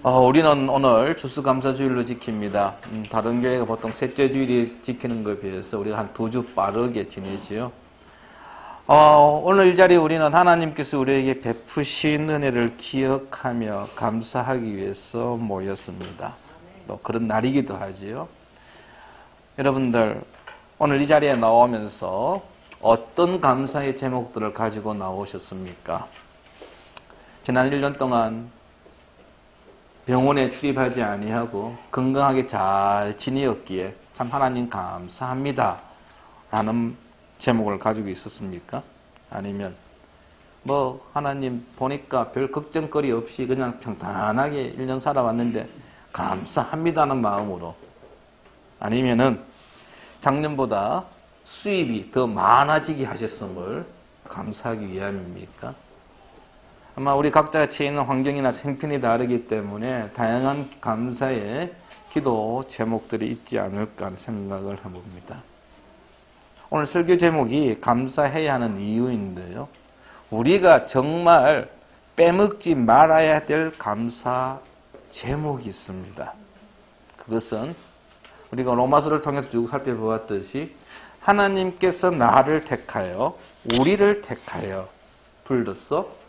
우리는 오늘 추수감사주일로 지킵니다. 다른 교회가 보통 셋째 주일에 지키는 것에 비해서 우리가 한 2주 빠르게 지내지요. 오늘 이 자리에 우리는 하나님께서 우리에게 베푸신 은혜를 기억하며 감사하기 위해서 모였습니다. 또 그런 날이기도 하지요. 여러분들, 오늘 이 자리에 나오면서 어떤 감사의 제목들을 가지고 나오셨습니까? 지난 1년 동안 병원에 출입하지 아니하고 건강하게 잘 지내었기에 참 하나님 감사합니다 라는 제목을 가지고 있었습니까? 아니면 하나님 보니까 별 걱정거리 없이 그냥 평탄하게 1년 살아왔는데 감사합니다는 마음으로, 아니면은 작년보다 수입이 더 많아지게 하셨음을 감사하기 위함입니까? 아마 우리 각자가 처해 있는 환경이나 생편이 다르기 때문에 다양한 감사의 기도 제목들이 있지 않을까 하는 생각을 해봅니다. 오늘 설교 제목이 감사해야 하는 이유인데요. 우리가 정말 빼먹지 말아야 될 감사 제목이 있습니다. 그것은 우리가 로마서를 통해서 쭉 살펴보았듯이 하나님께서 나를 택하여 우리를 택하여 불러서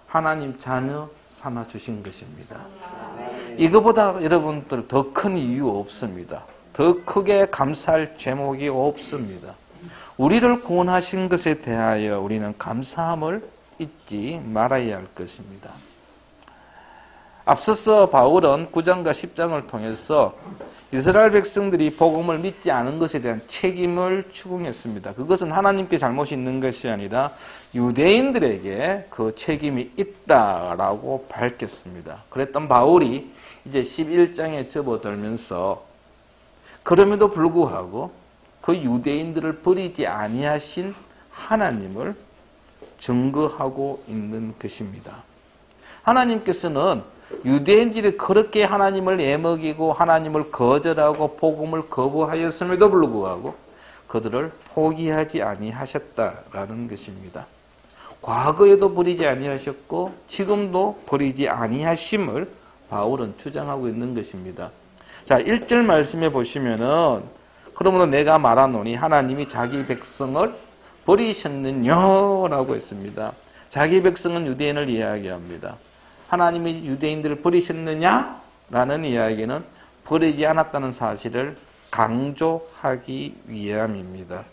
하나님 자녀 삼아 주신 것입니다. 이거보다 여러분들 더 큰 이유 없습니다. 더 크게 감사할 제목이 없습니다. 우리를 구원하신 것에 대하여 우리는 감사함을 잊지 말아야 할 것입니다. 앞서서 바울은 9장과 10장을 통해서 이스라엘 백성들이 복음을 믿지 않은 것에 대한 책임을 추궁했습니다. 그것은 하나님께 잘못이 있는 것이 아니라 유대인들에게 그 책임이 있다라고 밝혔습니다. 그랬던 바울이 이제 11장에 접어들면서 그럼에도 불구하고 그 유대인들을 버리지 아니하신 하나님을 증거하고 있는 것입니다. 하나님께서는 유대인들이 그렇게 하나님을 애먹이고 하나님을 거절하고 복음을 거부하였음에도 불구하고 그들을 포기하지 아니하셨다라는 것입니다. 과거에도 버리지 아니하셨고 지금도 버리지 아니하심을 바울은 주장하고 있는 것입니다. 자, 1절 말씀에 보시면은 그러므로 내가 말하노니 하나님이 자기 백성을 버리셨느냐라고 했습니다. 자기 백성은 유대인을 이야기합니다. 하나님이 유대인들을 버리셨느냐라는 이야기는 버리지 않았다는 사실을 강조하기 위함입니다.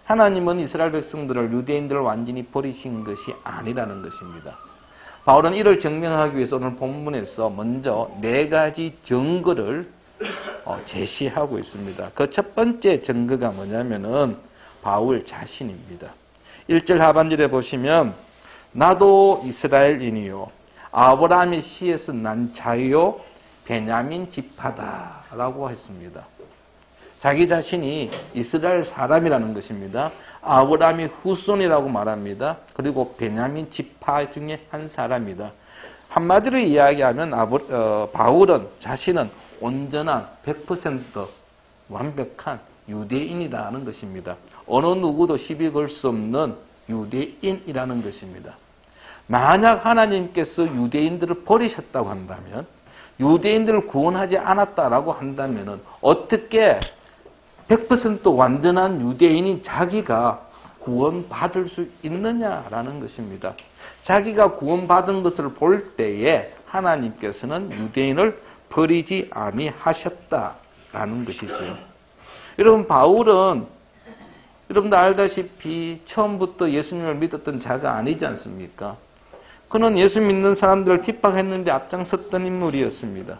하나님은 이스라엘 백성들을 유대인들을 완전히 버리신 것이 아니라는 것입니다. 바울은 이를 증명하기 위해서 오늘 본문에서 먼저 4가지 증거를 제시하고 있습니다. 그 첫 번째 증거가 뭐냐면은 바울 자신입니다. 1절 하반절에 보시면 나도 이스라엘인이요 아브라함의 씨에서 난 자요 베냐민 지파다 라고 했습니다. 자기 자신이 이스라엘 사람이라는 것입니다. 아브라함의 후손이라고 말합니다. 그리고 베냐민 지파 중에 한 사람이다. 한마디로 이야기하면 바울은 자신은 온전한 100% 완벽한 유대인이라는 것입니다. 어느 누구도 시비 걸 수 없는 유대인이라는 것입니다. 만약 하나님께서 유대인들을 버리셨다고 한다면, 유대인들을 구원하지 않았다라고 한다면 어떻게 100% 완전한 유대인인 자기가 구원받을 수 있느냐라는 것입니다. 자기가 구원받은 것을 볼 때에 하나님께서는 유대인을 버리지 아니하셨다라는 것이죠. 여러분, 바울은 여러분도 알다시피 처음부터 예수님을 믿었던 자가 아니지 않습니까? 그는 예수 믿는 사람들을 핍박했는데 앞장섰던 인물이었습니다.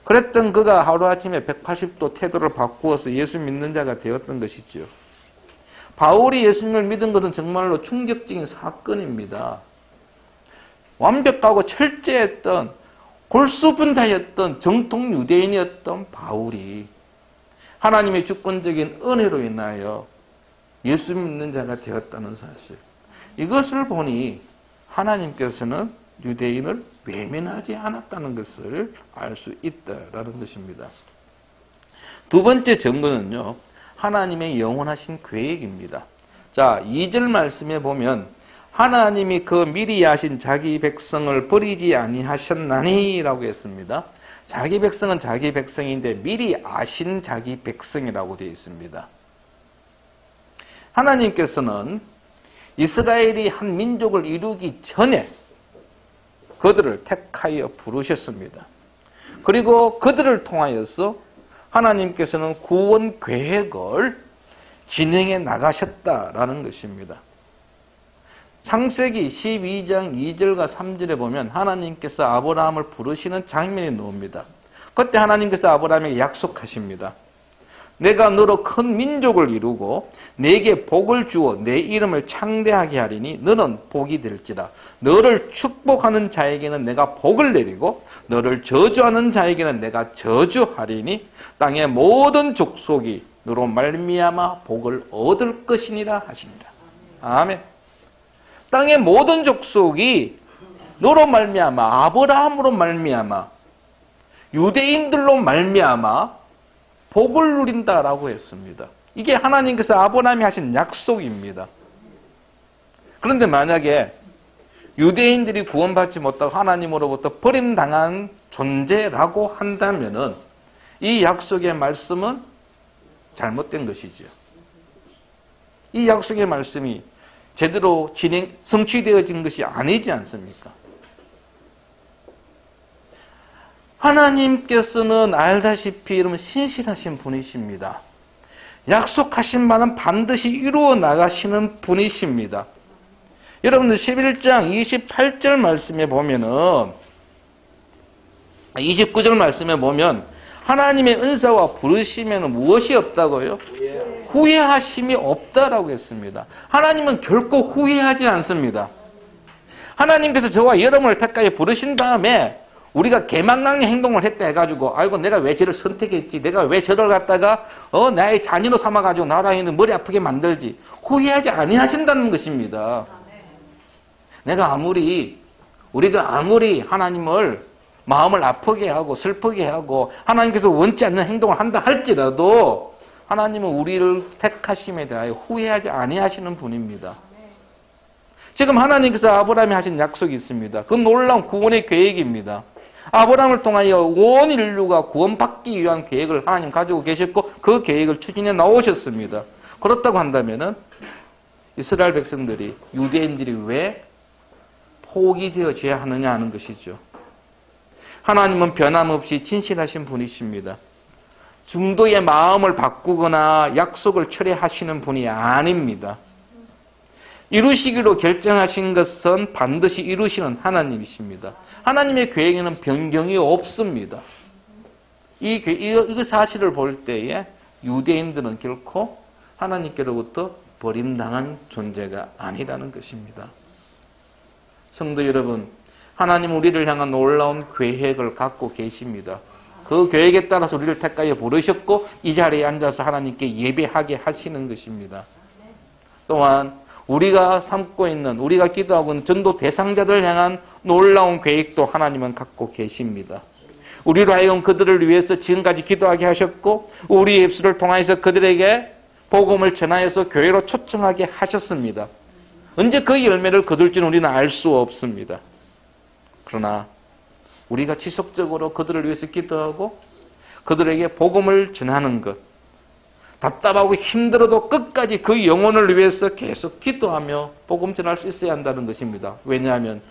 그랬던 그가 하루아침에 180도 태도를 바꾸어서 예수 믿는 자가 되었던 것이죠. 바울이 예수님을 믿은 것은 정말로 충격적인 사건입니다. 완벽하고 철저했던 골수분자였던 정통 유대인이었던 바울이 하나님의 주권적인 은혜로 인하여 예수 믿는 자가 되었다는 사실, 이것을 보니 하나님께서는 유대인을 외면하지 않았다는 것을 알 수 있다라는 것입니다. 두 번째 증거는요, 하나님의 영원하신 계획입니다. 자, 2절 말씀에 보면 하나님이 그 미리 아신 자기 백성을 버리지 아니하셨나니 라고 했습니다. 자기 백성은 자기 백성인데 미리 아신 자기 백성이라고 되어 있습니다. 하나님께서는 이스라엘이 한 민족을 이루기 전에 그들을 택하여 부르셨습니다. 그리고 그들을 통하여서 하나님께서는 구원 계획을 진행해 나가셨다라는 것입니다. 창세기 12장 2절과 3절에 보면 하나님께서 아브라함을 부르시는 장면이 나옵니다. 그때 하나님께서 아브라함에게 약속하십니다. 내가 너로 큰 민족을 이루고 내게 복을 주어 내 이름을 창대하게 하리니 너는 복이 될지라. 너를 축복하는 자에게는 내가 복을 내리고 너를 저주하는 자에게는 내가 저주하리니 땅의 모든 족속이 너로 말미암아 복을 얻을 것이니라 하시니라. 아멘. 땅의 모든 족속이 너로 말미암아, 아브라함으로 말미암아, 유대인들로 말미암아 복을 누린다라고 했습니다. 이게 하나님께서 아브라함이 하신 약속입니다. 그런데 만약에 유대인들이 구원받지 못하고 하나님으로부터 버림당한 존재라고 한다면은 이 약속의 말씀은 잘못된 것이죠. 이 약속의 말씀이 제대로 성취되어진 것이 아니지 않습니까? 하나님께서는 알다시피 여러분 신실하신 분이십니다. 약속하신 바는 반드시 이루어 나가시는 분이십니다. 여러분들 11장 28절 말씀에 보면은 29절 말씀에 보면 하나님의 은사와 부르시면 무엇이 없다고요? 후회하심이 없다라고 했습니다. 하나님은 결코 후회하지 않습니다. 하나님께서 저와 여러분을 택하여 부르신 다음에 우리가 개망강의 행동을 했다 해가지고 아이고 내가 왜 저를 선택했지, 내가 왜 저를 갖다가 나의 자녀로 삼아가지고 나라에는 머리 아프게 만들지, 후회하지 아니하신다는 것입니다. 우리가 아무리 하나님을 마음을 아프게 하고 슬프게 하고 하나님께서 원치 않는 행동을 한다 할지라도 하나님은 우리를 택하심에 대하여 후회하지 아니하시는 분입니다. 지금 하나님께서 아브라함이 하신 약속이 있습니다. 그 놀라운 구원의 계획입니다. 아브라함을 통하여 온 인류가 구원받기 위한 계획을 하나님 가지고 계셨고 그 계획을 추진해 나오셨습니다. 그렇다고 한다면은 이스라엘 백성들이, 유대인들이 왜 포기되어져야 하느냐 하는 것이죠. 하나님은 변함없이 진실하신 분이십니다. 중도의 마음을 바꾸거나 약속을 철회하시는 분이 아닙니다. 이루시기로 결정하신 것은 반드시 이루시는 하나님이십니다. 하나님의 계획에는 변경이 없습니다. 이 사실을 볼 때에 유대인들은 결코 하나님께로부터 버림당한 존재가 아니라는 것입니다. 성도 여러분, 하나님 우리를 향한 놀라운 계획을 갖고 계십니다. 그 계획에 따라서 우리를 택하여 부르셨고 이 자리에 앉아서 하나님께 예배하게 하시는 것입니다. 또한 우리가 삼고 있는, 우리가 기도하고 있는 전도 대상자들을 향한 놀라운 계획도 하나님은 갖고 계십니다. 우리로 하여금 그들을 위해서 지금까지 기도하게 하셨고 우리의 입술을 통하여서 그들에게 복음을 전하여서 교회로 초청하게 하셨습니다. 언제 그 열매를 거둘지는 우리는 알 수 없습니다. 그러나 우리가 지속적으로 그들을 위해서 기도하고 그들에게 복음을 전하는 것, 답답하고 힘들어도 끝까지 그 영혼을 위해서 계속 기도하며 복음 전할 수 있어야 한다는 것입니다. 왜냐하면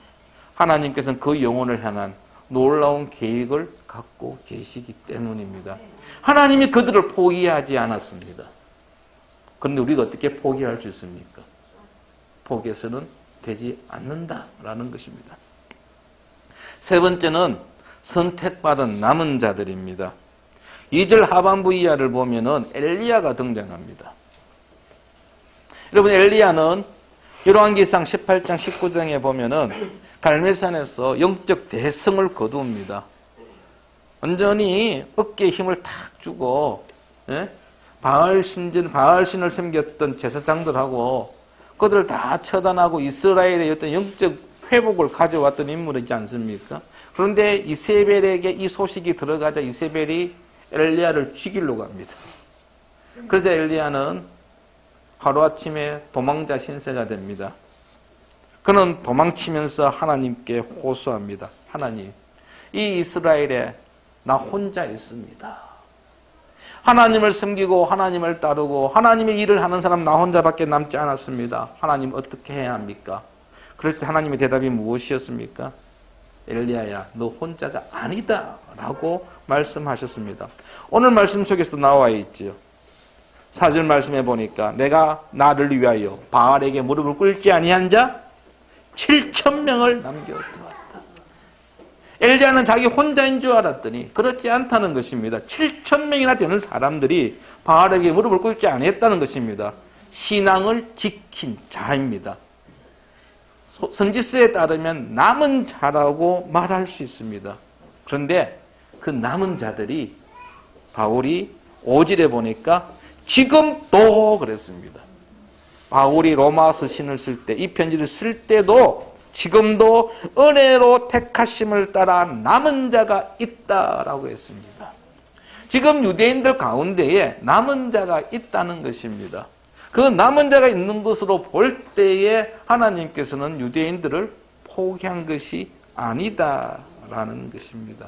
하나님께서는 그 영혼을 향한 놀라운 계획을 갖고 계시기 때문입니다. 하나님이 그들을 포기하지 않았습니다. 그런데 우리가 어떻게 포기할 수 있습니까? 포기해서는 되지 않는다라는 것입니다. 세 번째는 선택받은 남은 자들입니다. 2절 하반부 이하를 보면은 엘리야가 등장합니다. 여러분, 엘리야는 열왕기상 18장 19장에 보면은 갈멜산에서 영적 대성을 거두옵니다. 완전히 어깨에 힘을 탁 주고 바알신을 섬겼던 제사장들하고 그들을 다 처단하고 이스라엘의 어떤 영적 회복을 가져왔던 인물이지 않습니까? 그런데 이세벨에게 이 소식이 들어가자 이세벨이 엘리야를 죽이려고 합니다. 그러자 엘리야는 하루아침에 도망자 신세가 됩니다. 그는 도망치면서 하나님께 호소합니다. 하나님, 이 이스라엘에 나 혼자 있습니다. 하나님을 섬기고 하나님을 따르고 하나님의 일을 하는 사람 나 혼자밖에 남지 않았습니다. 하나님 어떻게 해야 합니까? 그럴 때 하나님의 대답이 무엇이었습니까? 엘리야야, 너 혼자가 아니다 라고 말씀하셨습니다. 오늘 말씀 속에서도 나와 있지요. 4절 말씀해 보니까 내가 나를 위하여 바알에게 무릎을 꿇지 아니한 자 7,000명을 남겨두었다. 엘리야는 자기 혼자인 줄 알았더니 그렇지 않다는 것입니다. 7,000명이나 되는 사람들이 바알에게 무릎을 꿇지 아니했다는 것입니다. 신앙을 지킨 자입니다. 선지서에 따르면 남은 자라고 말할 수 있습니다. 그런데 그 남은 자들이 바울이 5절에 보니까 지금도 그랬습니다. 바울이 로마서 신을 쓸 때, 이 편지를 쓸 때도 지금도 은혜로 택하심을 따라 남은 자가 있다라고 했습니다. 지금 유대인들 가운데에 남은 자가 있다는 것입니다. 그 남은 자가 있는 것으로 볼 때에 하나님께서는 유대인들을 포기한 것이 아니다라는 것입니다.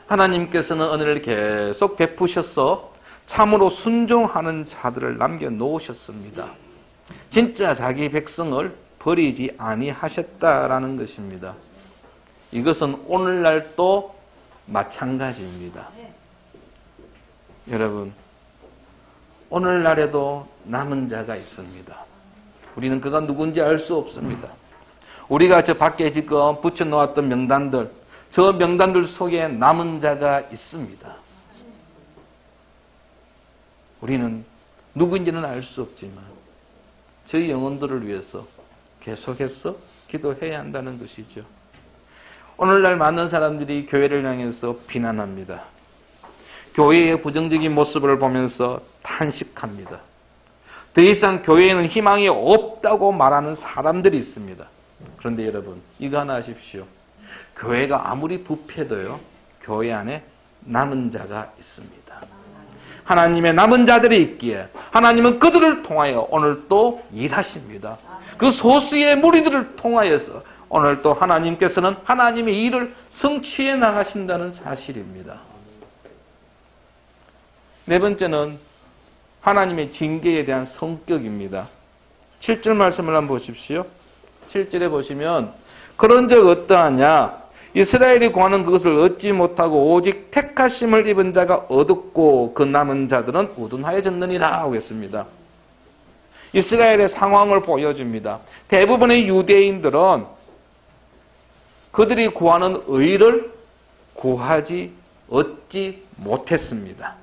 하나님께서는 은혜를 계속 베푸셔서 참으로 순종하는 자들을 남겨놓으셨습니다. 진짜 자기 백성을 버리지 아니하셨다라는 것입니다. 이것은 오늘날도 마찬가지입니다. 여러분, 오늘날에도 남은 자가 있습니다. 우리는 그가 누군지 알 수 없습니다. 우리가 저 밖에 지금 붙여놓았던 명단들, 저 명단들 속에 남은 자가 있습니다. 우리는 누구인지는 알 수 없지만 저희 영혼들을 위해서 계속해서 기도해야 한다는 것이죠. 오늘날 많은 사람들이 교회를 향해서 비난합니다. 교회의 부정적인 모습을 보면서 탄식합니다. 더 이상 교회에는 희망이 없다고 말하는 사람들이 있습니다. 그런데 여러분, 이거 하나 아십시오. 교회가 아무리 부패도요, 교회 안에 남은 자가 있습니다. 하나님의 남은 자들이 있기에 하나님은 그들을 통하여 오늘 또 일하십니다. 그 소수의 무리들을 통하여서 오늘 또 하나님께서는 하나님의 일을 성취해 나가신다는 사실입니다. 네 번째는 하나님의 징계에 대한 성격입니다. 7절 말씀을 한번 보십시오. 7절에 보시면 그런 적 어떠하냐? 이스라엘이 구하는 그것을 얻지 못하고 오직 택하심을 입은 자가 얻었고 그 남은 자들은 우둔하여졌느니라 하고 했습니다. 이스라엘의 상황을 보여줍니다. 대부분의 유대인들은 그들이 구하는 의를 구하지 얻지 못했습니다.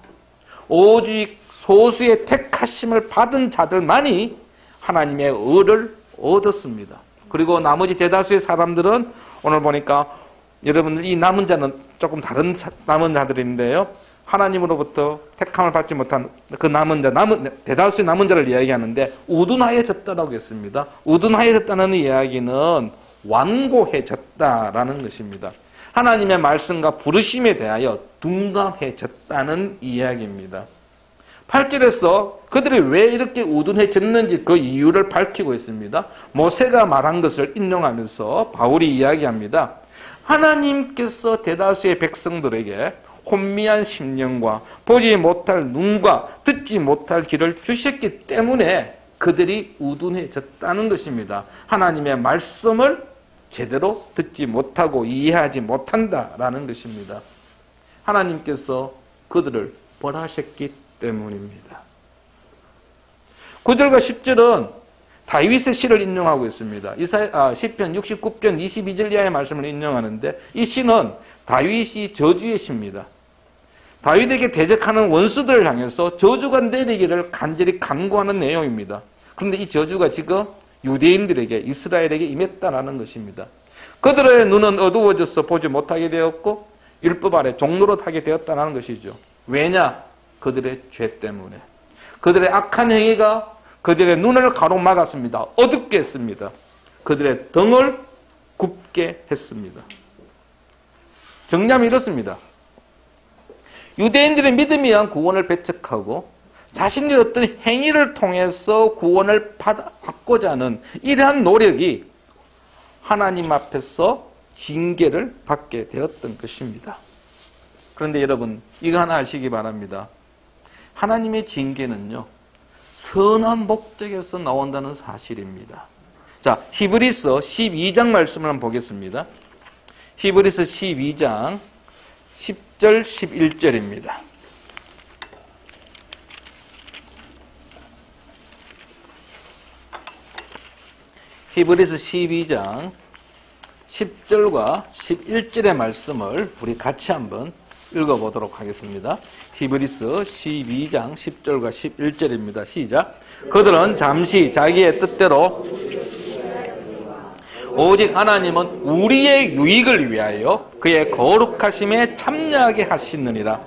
오직 소수의 택하심을 받은 자들만이 하나님의 의를 얻었습니다. 그리고 나머지 대다수의 사람들은 오늘 보니까 여러분들 이 남은 자는 조금 다른 남은 자들인데요. 하나님으로부터 택함을 받지 못한 그 남은 자, 대다수의 남은 자를 이야기하는데 우둔하여졌다라고 했습니다. 우둔하여졌다는 이야기는 완고해졌다라는 것입니다. 하나님의 말씀과 부르심에 대하여 둔감해졌다는 이야기입니다. 8절에서 그들이 왜 이렇게 우둔해졌는지 그 이유를 밝히고 있습니다. 모세가 말한 것을 인용하면서 바울이 이야기합니다. 하나님께서 대다수의 백성들에게 혼미한 심령과 보지 못할 눈과 듣지 못할 귀를 주셨기 때문에 그들이 우둔해졌다는 것입니다. 하나님의 말씀을 제대로 듣지 못하고 이해하지 못한다라는 것입니다. 하나님께서 그들을 벌하셨기 때문입니다. 9절과 10절은 다윗의 시를 인용하고 있습니다. 시편 69편 22절 이하의 말씀을 인용하는데 이 시는 다윗이 저주의 시입니다. 다윗에게 대적하는 원수들을 향해서 저주가 내리기를 간절히 간구하는 내용입니다. 그런데 이 저주가 지금 유대인들에게 이스라엘에게 임했다라는 것입니다. 그들의 눈은 어두워져서 보지 못하게 되었고 율법 아래 종노릇 하게 되었다는 것이죠. 왜냐? 그들의 죄 때문에. 그들의 악한 행위가 그들의 눈을 가로막았습니다. 어둡게 했습니다. 그들의 등을 굽게 했습니다. 정리하면 이렇습니다. 유대인들의 믿음에 의한 구원을 배척하고 자신의 어떤 행위를 통해서 구원을 받고자 하는 이러한 노력이 하나님 앞에서 징계를 받게 되었던 것입니다. 그런데 여러분, 이거 하나 아시기 바랍니다. 하나님의 징계는요, 선한 목적에서 나온다는 사실입니다. 자, 히브리서 12장 말씀을 한번 보겠습니다. 히브리서 12장 10절 11절입니다. 히브리서 12장 10절과 11절의 말씀을 우리 같이 한번 읽어보도록 하겠습니다. 히브리서 12장 10절과 11절입니다. 시작. 그들은 잠시 자기의 뜻대로 오직 하나님은 우리의 유익을 위하여 그의 거룩하심에 참여하게 하시느니라.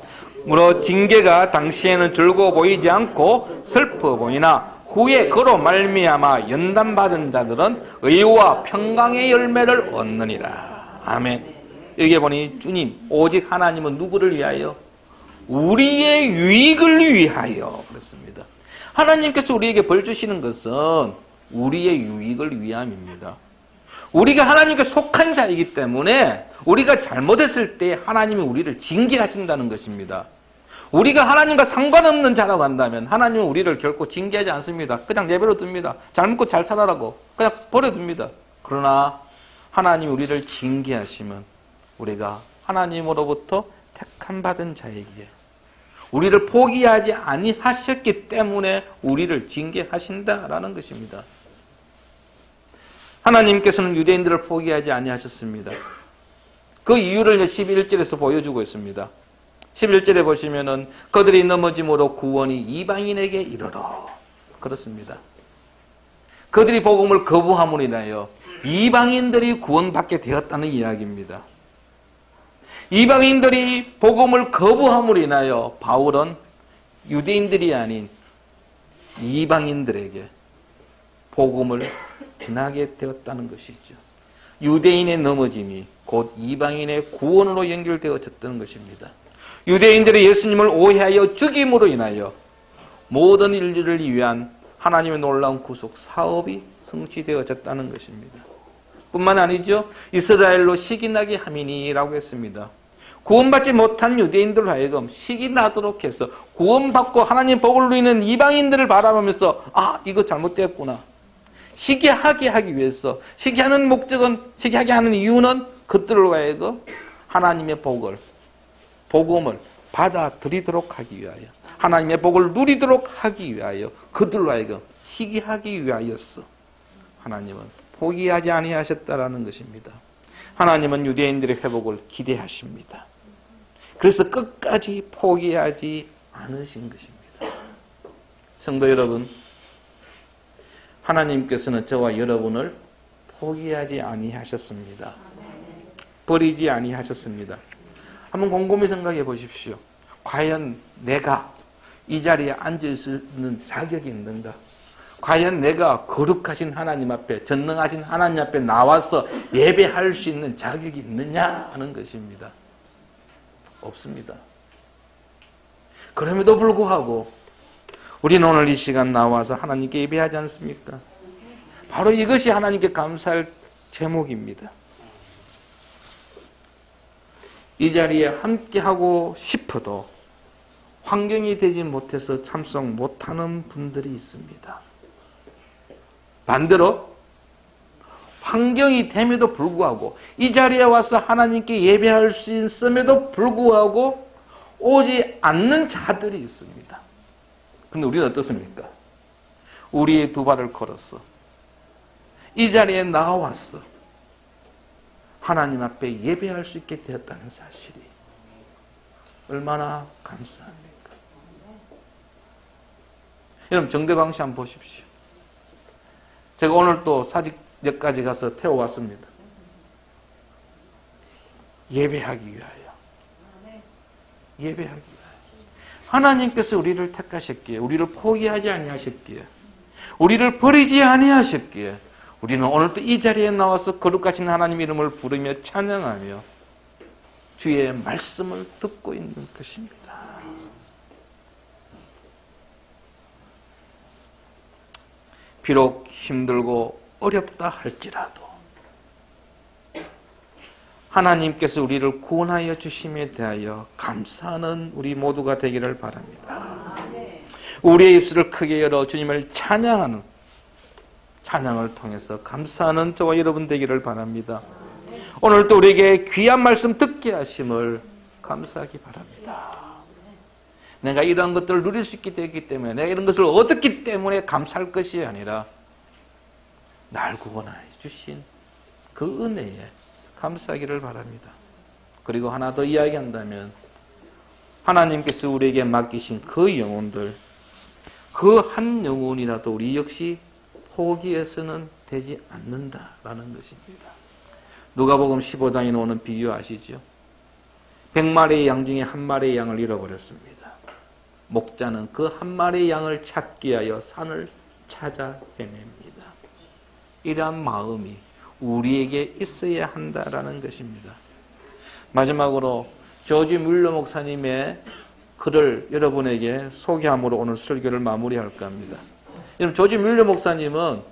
물어 징계가 당시에는 즐거워 보이지 않고 슬퍼 보이나 후에 그로 말미암아 연단받은 자들은 의와 평강의 열매를 얻느니라. 아멘. 여기 보니 주님, 오직 하나님은 누구를 위하여? 우리의 유익을 위하여 그랬습니다. 하나님께서 우리에게 벌 주시는 것은 우리의 유익을 위함입니다. 우리가 하나님께 속한 자이기 때문에 우리가 잘못했을 때 하나님이 우리를 징계하신다는 것입니다. 우리가 하나님과 상관없는 자라고 한다면 하나님은 우리를 결코 징계하지 않습니다. 그냥 내버려 둡니다. 잘 먹고 잘 살아라고 그냥 버려둡니다. 그러나 하나님이 우리를 징계하시면 우리가 하나님으로부터 택함 받은 자에게 우리를 포기하지 아니하셨기 때문에 우리를 징계하신다라는 것입니다. 하나님께서는 유대인들을 포기하지 아니하셨습니다. 그 이유를 11절에서 보여주고 있습니다. 11절에 보시면은 그들이 넘어짐으로 구원이 이방인에게 이르러 그렇습니다. 그들이 복음을 거부함으로 인하여 이방인들이 구원받게 되었다는 이야기입니다. 이방인들이 복음을 거부함으로 인하여 바울은 유대인들이 아닌 이방인들에게 복음을 전하게 되었다는 것이죠. 유대인의 넘어짐이 곧 이방인의 구원으로 연결되어졌다는 것입니다. 유대인들이 예수님을 오해하여 죽임으로 인하여 모든 인류를 위한 하나님의 놀라운 구속 사업이 성취되어졌다는 것입니다. 뿐만 아니죠. 이스라엘로 식이 나게 함이니라고 했습니다. 구원받지 못한 유대인들로 하여금 식이 나도록 해서 구원받고 하나님 복을 누리는 이방인들을 바라보면서 아, 이거 잘못되었구나. 시기하게 하기 위해서 시기하는 목적은 시기하게 하는 이유는 그들로 하여금 하나님의 복음을 받아들이도록 하기 위하여 하나님의 복을 누리도록 하기 위하여 그들로 하여금 시기하기 위하였어. 하나님은 포기하지 아니하셨다라는 것입니다. 하나님은 유대인들의 회복을 기대하십니다. 그래서 끝까지 포기하지 않으신 것입니다. 성도 여러분, 하나님께서는 저와 여러분을 포기하지 아니하셨습니다. 버리지 아니하셨습니다. 한번 곰곰이 생각해 보십시오. 과연 내가 이 자리에 앉아 있는 자격이 있는가? 과연 내가 거룩하신 하나님 앞에, 전능하신 하나님 앞에 나와서 예배할 수 있는 자격이 있느냐 하는 것입니다. 없습니다. 그럼에도 불구하고 우리는 오늘 이 시간 나와서 하나님께 예배하지 않습니까? 바로 이것이 하나님께 감사할 제목입니다. 이 자리에 함께하고 싶어도 환경이 되지 못해서 참석 못하는 분들이 있습니다. 반대로 환경이 됨에도 불구하고 이 자리에 와서 하나님께 예배할 수 있음에도 불구하고 오지 않는 자들이 있습니다. 그런데 우리는 어떻습니까? 우리의 두 발을 걸었어. 이 자리에 나와서 하나님 앞에 예배할 수 있게 되었다는 사실이 얼마나 감사합니까? 여러분 정대방 씨 한번 보십시오. 제가 오늘 또 사직역까지 가서 태워왔습니다. 예배하기 위하여. 예배하기 위하여. 하나님께서 우리를 택하셨기에, 우리를 포기하지 아니하셨기에, 우리를 버리지 아니하셨기에 우리는 오늘 또 이 자리에 나와서 거룩하신 하나님 이름을 부르며 찬양하며 주의 말씀을 듣고 있는 것입니다. 비록 힘들고 어렵다 할지라도 하나님께서 우리를 구원하여 주심에 대하여 감사하는 우리 모두가 되기를 바랍니다. 우리의 입술을 크게 열어 주님을 찬양하는 찬양을 통해서 감사하는 저와 여러분 되기를 바랍니다. 오늘도 우리에게 귀한 말씀 듣게 하심을 감사하기 바랍니다. 내가 이런 것들을 누릴 수 있게 되기 때문에, 내가 이런 것을 얻었기 때문에 감사할 것이 아니라 날 구원하여 주신 그 은혜에 감사하기를 바랍니다. 그리고 하나 더 이야기한다면 하나님께서 우리에게 맡기신 그 영혼들, 그 한 영혼이라도 우리 역시 포기해서는 되지 않는다라는 것입니다. 누가복음 15장에 나오는 비유 아시죠? 100마리의 양 중에 한 마리의 양을 잃어버렸습니다. 목자는 그 한 마리의 양을 찾기 위하여 산을 찾아 헤맵니다. 이러한 마음이 우리에게 있어야 한다라는 것입니다. 마지막으로 조지 뮬러 목사님의 글을 여러분에게 소개함으로 오늘 설교를 마무리할까 합니다. 여러분, 조지 뮬러 목사님은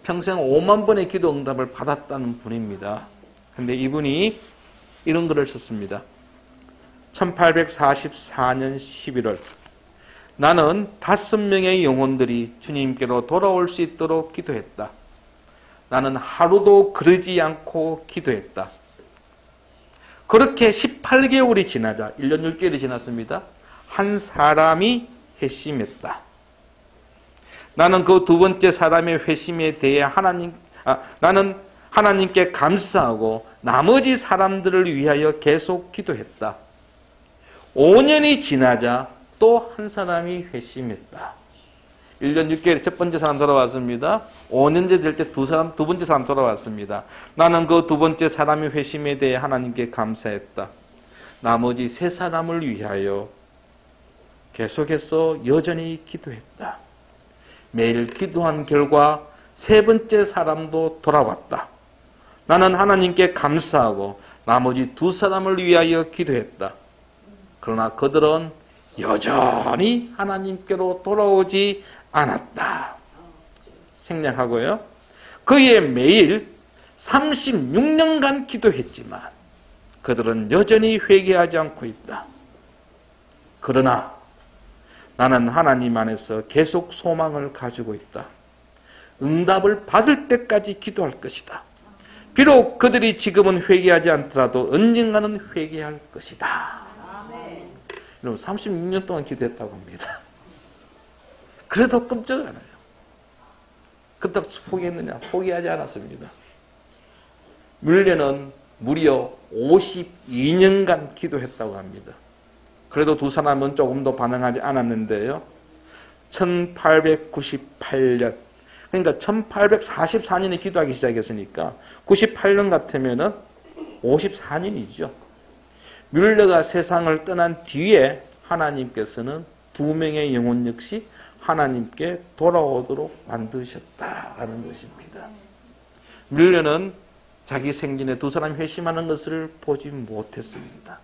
평생 5만 번의 기도 응답을 받았다는 분입니다. 그런데 이분이 이런 글을 썼습니다. 1844년 11월 나는 5명의 영혼들이 주님께로 돌아올 수 있도록 기도했다. 나는 하루도 그러지 않고 기도했다. 그렇게 18개월이 지나자 1년 6개월이 지났습니다. 한 사람이 회심했다. 나는 그 두 번째 사람의 회심에 대해 나는 하나님께 감사하고 나머지 사람들을 위하여 계속 기도했다. 5년이 지나자 또 한 사람이 회심했다. 1년 6개월에 첫 번째 사람 돌아왔습니다. 5년째 될 때 두 번째 사람 돌아왔습니다. 나는 그 두 번째 사람의 회심에 대해 하나님께 감사했다. 나머지 세 사람을 위하여 계속해서 여전히 기도했다. 매일 기도한 결과 세 번째 사람도 돌아왔다. 나는 하나님께 감사하고 나머지 두 사람을 위하여 기도했다. 그러나 그들은 여전히 하나님께로 돌아오지 않았다. 생략하고요. 그의 매일 36년간 기도했지만 그들은 여전히 회개하지 않고 있다. 그러나 나는 하나님 안에서 계속 소망을 가지고 있다. 응답을 받을 때까지 기도할 것이다. 비록 그들이 지금은 회개하지 않더라도 언젠가는 회개할 것이다. 여러분 36년 동안 기도했다고 합니다. 그래도 끔찍 않아요. 그렇다고 포기했느냐? 포기하지 않았습니다. 뮬러는 무려 52년간 기도했다고 합니다. 그래도 두 사람은 조금 더 반응하지 않았는데요. 1898년, 그러니까 1844년에 기도하기 시작했으니까 98년 같으면은 54년이죠. 뮬러가 세상을 떠난 뒤에 하나님께서는 두 명의 영혼 역시 하나님께 돌아오도록 만드셨다라는 것입니다. 뮬러는 자기 생전에 두 사람이 회심하는 것을 보지 못했습니다.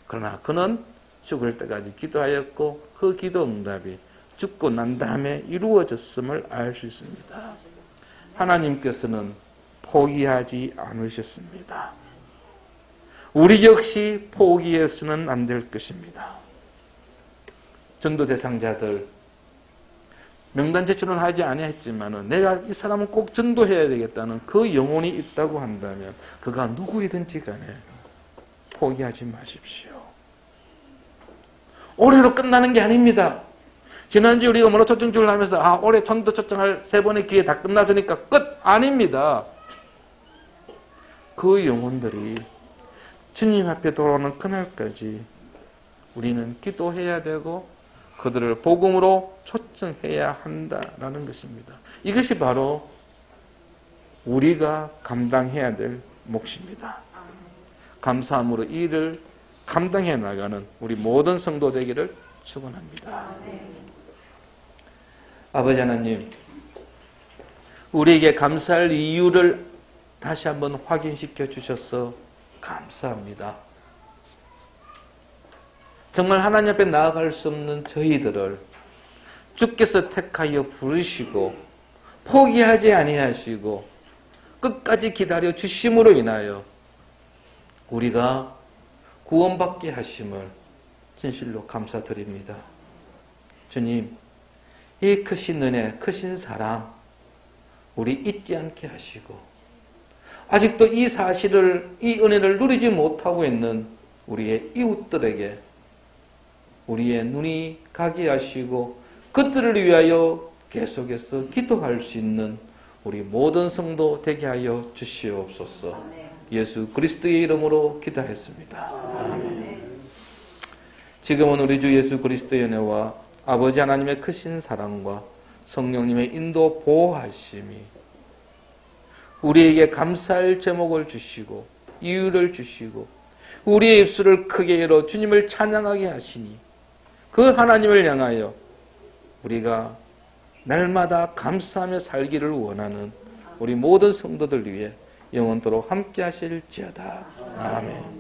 그러나 그는 죽을 때까지 기도하였고 그 기도 응답이 죽고 난 다음에 이루어졌음을 알 수 있습니다. 하나님께서는 포기하지 않으셨습니다. 우리 역시 포기해서는 안 될 것입니다. 전도 대상자들 명단 제출은 하지 아니했지만 내가 이 사람을 꼭 전도해야 되겠다는 그 영혼이 있다고 한다면 그가 누구이든지 간에 포기하지 마십시오. 올해로 끝나는 게 아닙니다. 지난주 우리가 뭐로 초청주를 하면서 올해 전도 초청할 3번의 기회 다 끝났으니까 끝! 아닙니다. 그 영혼들이 주님 앞에 돌아오는 그날까지 우리는 기도해야 되고 그들을 복음으로 초청해야 한다라는 것입니다. 이것이 바로 우리가 감당해야 될 몫입니다. 감사함으로 이 일을 감당해 나가는 우리 모든 성도 되기를 축원합니다. 아버지 하나님, 우리에게 감사할 이유를 다시 한번 확인시켜 주셔서 감사합니다. 정말 하나님 앞에 나아갈 수 없는 저희들을 주께서 택하여 부르시고 포기하지 아니하시고 끝까지 기다려 주심으로 인하여 우리가 구원받게 하심을 진실로 감사드립니다. 주님, 이 크신 은혜, 크신 사랑 우리 잊지 않게 하시고 아직도 이 사실을, 이 은혜를 누리지 못하고 있는 우리의 이웃들에게 우리의 눈이 가게 하시고 그들을 위하여 계속해서 기도할 수 있는 우리 모든 성도 되게 하여 주시옵소서. 예수 그리스도의 이름으로 기도했습니다. 아멘. 지금은 우리 주 예수 그리스도의 은혜와 아버지 하나님의 크신 사랑과 성령님의 인도 보호하심이 우리에게 감사할 제목을 주시고 이유를 주시고 우리의 입술을 크게 열어 주님을 찬양하게 하시니 그 하나님을 향하여 우리가 날마다 감사하며 살기를 원하는 우리 모든 성도들 위해 영원토록 함께 하실지어다. 아멘.